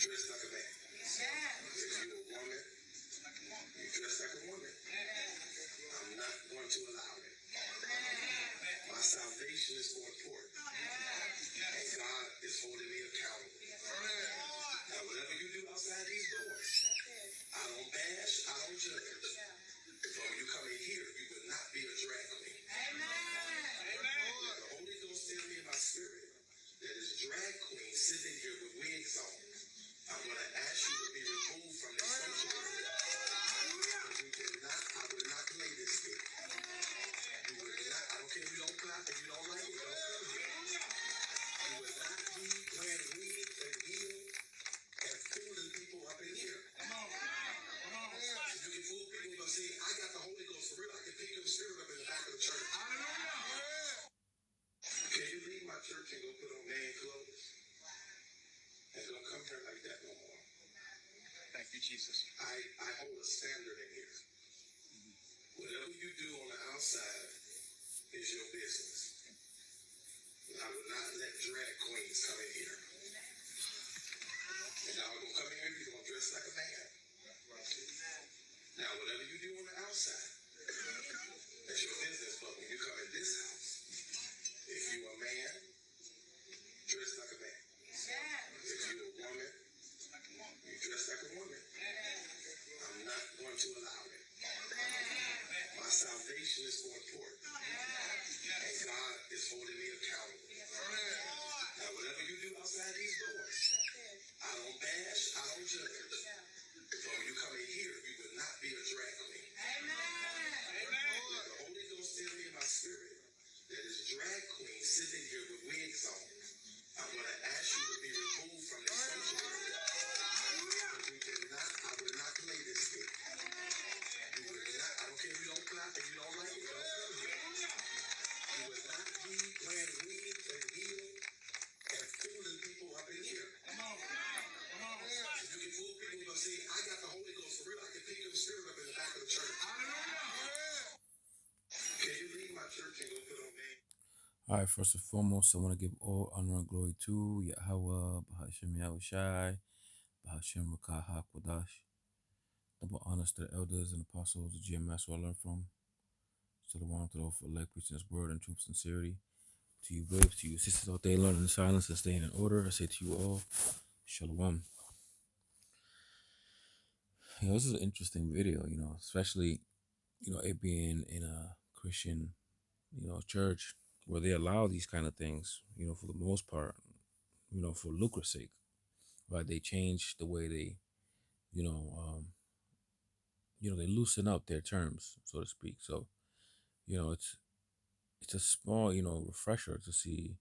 Dress like a man. If you're a woman, you dress like a woman. I'm not going to allow it. My salvation is more important. And God is holding me accountable. Now, whatever you do outside these doors, I don't bash, I don't judge. But when you come in here, you will not be a drag queen. The Holy Ghost tells me in my spirit that is drag queen sitting here with wigs on. I'm going to ask you to be removed from this sanctuary. I will not play this game. You will not, I don't care if you don't clap and you don't like it, don't come here. You will not be wearing wigs and heels and fooling people up in here. You can fool people, but see, I got the Holy Ghost for real. I can pick your spirit up in the back of the church. Can you leave my church and go put on man clothes? And don't come here like that no more. Thank you, Jesus. I hold a standard in here. Whatever you do on the outside is your business. I will not let drag queens come in here. And y'all gonna come in here, you're gonna dress like a man. Now, whatever you do on the outside, that's your business. But when you come in this house, if you're a man, dress like a man. If you're a woman, you dress like a woman. I'm not going to allow it. My salvation is more important. And God is holding me accountable. Now, whatever you do outside these doors, I don't bash, I don't judge. But when you come in here, you will not be a drag queen. The Holy Ghost tells me in my spirit that is drag queen sitting here with wigs on. I'm going to ask you to be removed from this sanctuary. I will not play this game. You will not, I don't care if you don't clap and you don't like it, don't come here. You will not be wearing wigs and heels and fooling people up in here. You can fool people, but see, I got the Holy Ghost for real. I can pick your spirit up in the back of the church. Can you leave my church and go put on man? All right, first and foremost, I want to give all honor and glory to Yahweh, Bahashem Yahushai, Bahashem Rakah HaKodash. Double honors to the elders and apostles, the GMS who I learned from. Shalom to those for elect preaching His word and true sincerity. To you babes, to you sisters out there learning in silence and staying in order, I say to you all, Shalom. This is an interesting video, especially, it being in a Christian, church where they allow these kind of things, for the most part, for lucre's sake, right? They change the way they, they loosen up their terms, so to speak. So, it's a small, refresher to see,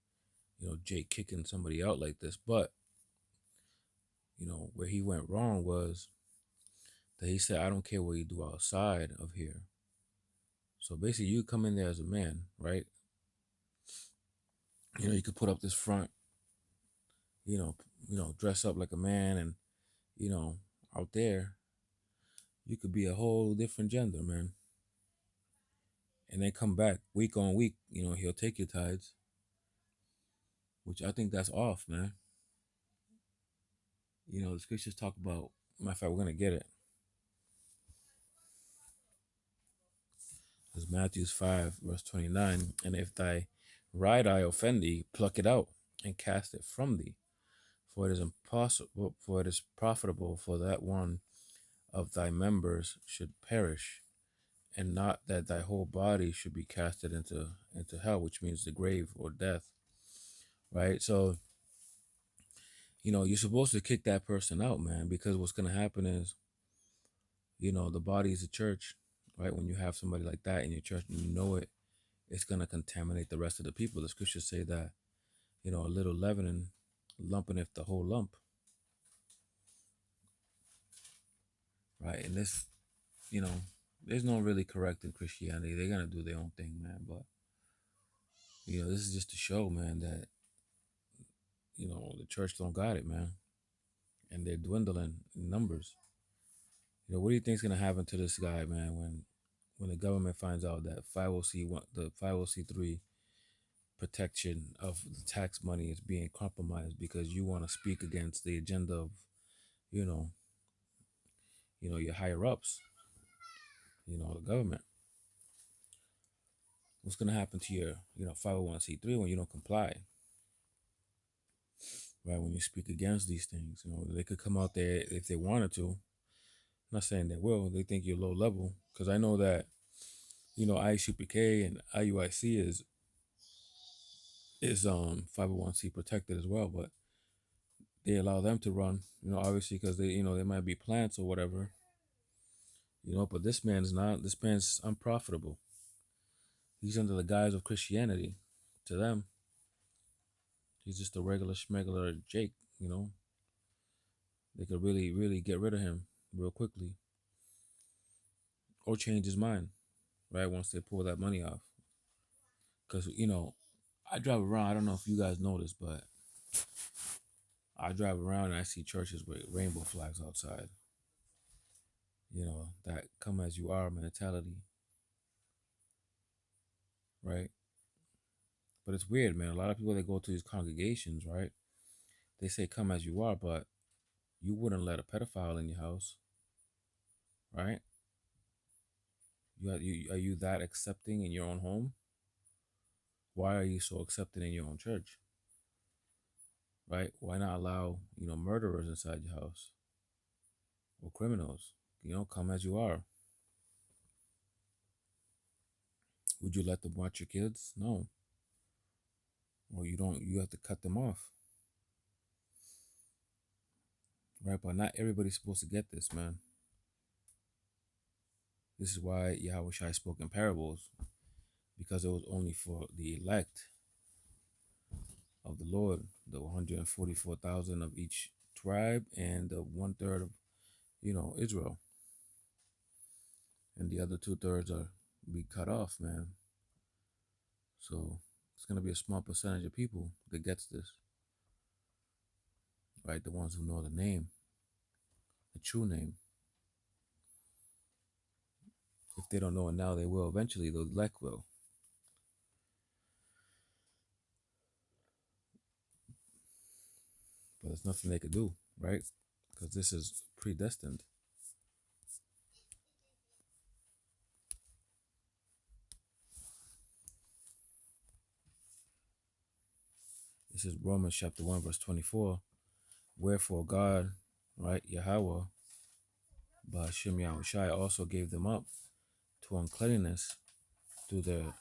Jake kicking somebody out like this. But, where he went wrong was that he said, I don't care what you do outside of here. So basically you come in there as a man, right? You could put up this front, dress up like a man, and, out there, you could be a whole different gender, man. And then come back week on week, he'll take your tithes, which I think that's off, man. The scriptures talk about, matter of fact, we're going to get it. It's Matthew 5, verse 29. And if thy right eye offend thee, pluck it out and cast it from thee. For it is impossible, for it is profitable for that one of thy members should perish, and not that thy whole body should be casted into hell, which means the grave or death. Right? So, you're supposed to kick that person out, man, because what's going to happen is, the body is the church, right? When you have somebody like that in your church and you know it, it's going to contaminate the rest of the people. The scriptures say that, a little leavening lumping if the whole lump. Right? And this, there's no really correcting Christianity. They're going to do their own thing, man. But, this is just to show, man, that, the church don't got it, man. And they're dwindling in numbers. What do you think is going to happen to this guy, man, when the government finds out that the 501c3 protection of the tax money is being compromised because you want to speak against the agenda of you know, your higher ups, the government. What's gonna happen to your, 501c3 when you don't comply, right? When you speak against these things, they could come out there if they wanted to. I'm not saying they will. They think you're low level, because I know that ICPK and IUIC is 501c protected as well, but they allow them to run, obviously because they might be plants or whatever, but this man's not. This man's unprofitable. He's under the guise of Christianity. To them, he's just a regular schmegular Jake. They could really, really get rid of him real quickly, or change his mind, right? Once they pull that money off. Because, I drive around. I don't know if you guys notice, but I drive around and I see churches with rainbow flags outside. That come as you are mentality, right? But it's weird, man. A lot of people that go to these congregations, right? They say come as you are, but you wouldn't let a pedophile in your house, right? Are you that accepting in your own home? Why are you so accepting in your own church? Right? Why not allow, murderers inside your house or criminals? Come as you are. Would you let them watch your kids? No. Or you don't, you have to cut them off. Right? But not everybody's supposed to get this, man. This is why Yahweh Shai spoke in parables, because it was only for the elect of the Lord, the 144,000 of each tribe and the 1/3 of, Israel. And the other 2/3 are be cut off, man. So it's gonna be a small percentage of people that gets this, right? The ones who know the name, the true name. If they don't know it now, they will eventually. The elect will, but there's nothing they could do, right? Because this is predestined. This is Romans chapter 1, verse 24. Wherefore God, right, Yahweh, Bahashim Yahushai also gave them up to uncleanness through the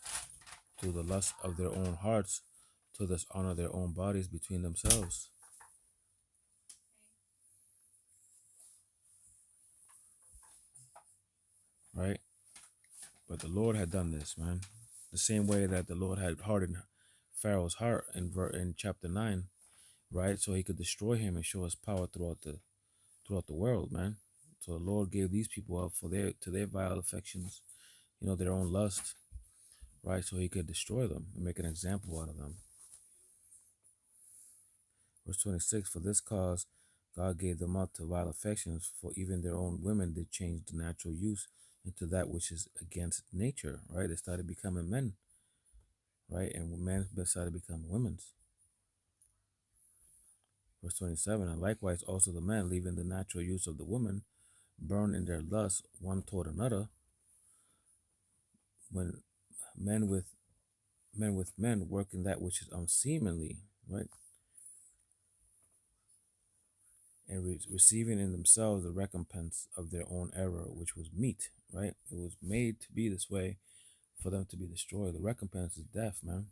lust of their own hearts, to dishonor their own bodies between themselves. Right? But the Lord had done this, man. The same way that the Lord had hardened Pharaoh's heart in chapter 9, right? So he could destroy him and show his power throughout the world, man. So the Lord gave these people up to their vile affections, their own lust, right? So he could destroy them and make an example out of them. Verse 26, for this cause God gave them up to vile affections, for even their own women did change the natural use into that which is against nature, right? They started becoming men, right? And men started becoming women's. Verse 27, and likewise also the men, leaving the natural use of the woman, burn in their lust one toward another, when men with men work in that which is unseemly, right? And receiving in themselves the recompense of their own error, which was meet, right? It was made to be this way for them to be destroyed. The recompense is death, man.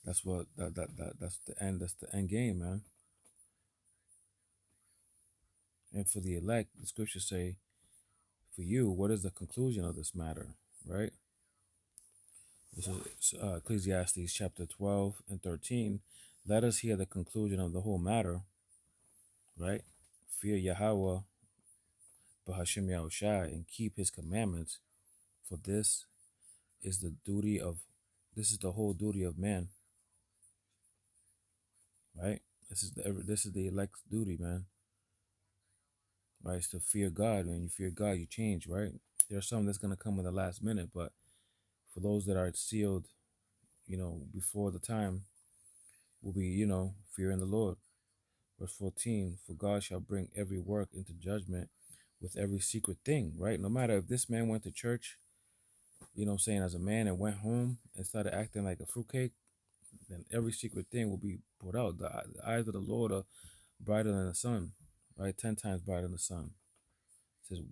That's what that's the end. That's the end game, man. And for the elect, the scriptures say, for you, what is the conclusion of this matter, right? This is Ecclesiastes chapter 12 and 13. Let us hear the conclusion of the whole matter, right? Fear Yahweh, Bahashim Yahushai, and keep his commandments, for is the duty of, this is the whole duty of man, right? This is the elect's duty, man, right? It's to fear God. When you fear God, you change, right? There's some that's gonna come in the last minute, but for those that are sealed, before the time, will be, fearing the Lord. Verse 14, for God shall bring every work into judgment with every secret thing, right? No matter if this man went to church, you know what I'm saying, as a man and went home and started acting like a fruitcake, then every secret thing will be put out. The eyes of the Lord are brighter than the sun, right? 10 times brighter than the sun. It says,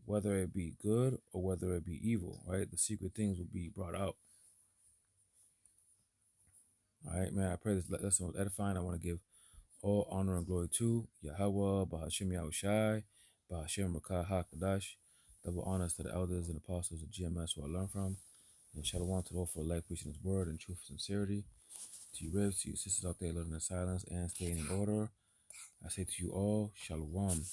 whether it be good or whether it be evil, right? The secret things will be brought out. All right, man. I pray this lesson was edifying. I want to give all honor and glory to Yahweh, Bahashim Yahushai, Bahashim Rakah HaKadash. Double honors to the elders and apostles of GMS who I learned from. And shalom to all for elect preaching his word and truth and sincerity. To you, ribs, to you sisters out there living in silence and staying in order. I say to you all, shalom.